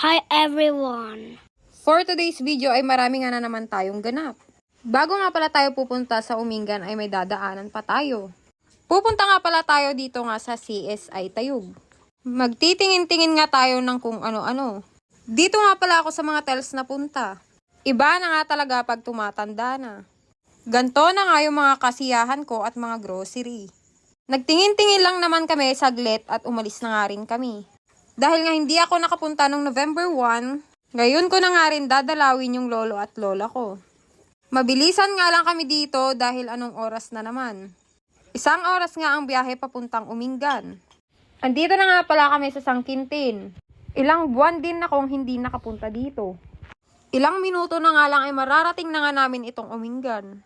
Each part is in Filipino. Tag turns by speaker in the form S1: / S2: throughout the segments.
S1: Hi everyone!
S2: For today's video ay marami nga na naman tayong ganap. Bago nga pala tayo pupunta sa Umingan ay may dadaanan pa tayo. Pupunta nga pala tayo dito nga sa CSI Tayug. Magtitingin-tingin nga tayo ng kung ano-ano. Dito nga pala ako sa mga tels na punta. Iba na nga talaga pag tumatanda na. Ganto na nga yung mga kasiyahan ko at mga grocery. Nagtingin-tingin lang naman kami saglit at umalis na nga rin kami. Dahil nga hindi ako nakapunta noong November 1, ngayon ko na nga rin dadalawin yung lolo at lola ko. Mabilisan nga lang kami dito dahil anong oras na naman. Isang oras nga ang biyahe papuntang Umingan. Andito na nga pala kami sa Sangkintin. Ilang buwan din akong hindi nakapunta dito. Ilang minuto na nga lang ay mararating na nga namin itong Umingan.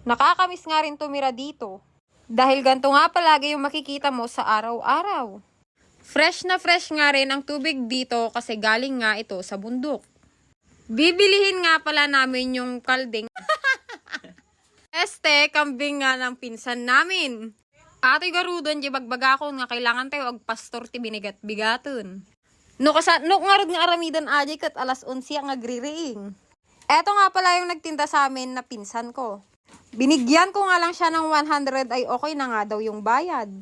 S2: Nakakamiss nga rin tumira dito. Dahil ganito nga palagi yung makikita mo sa araw-araw. Fresh na fresh nga rin ang tubig dito kasi galing nga ito sa bundok. Bibilihin nga pala namin yung kalding. Kambing nga ng pinsan namin. Ate garudon, di bagbaga ko nga kailangan tayo ag pastor ti binigat-bigaton. No nga rod nga aramidan aji kat alas 11 ang agririing. Eto nga pala yung nagtinda sa amin na pinsan ko. Binigyan ko nga lang siya ng 100 ay okay na nga daw yung bayad.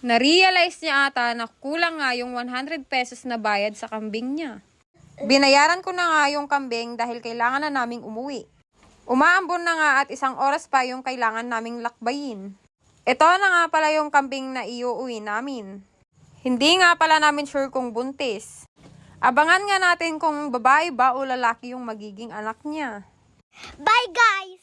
S2: Na-realize niya ata na kulang nga yung 100 pesos na bayad sa kambing niya. Binayaran ko na nga yung kambing dahil kailangan na naming umuwi. Umaambon na nga at isang oras pa yung kailangan naming lakbayin. Ito na nga pala yung kambing na iuuwi namin. Hindi nga pala namin sure kung buntis. Abangan nga natin kung babae ba o lalaki yung magiging anak niya.
S1: Bye guys!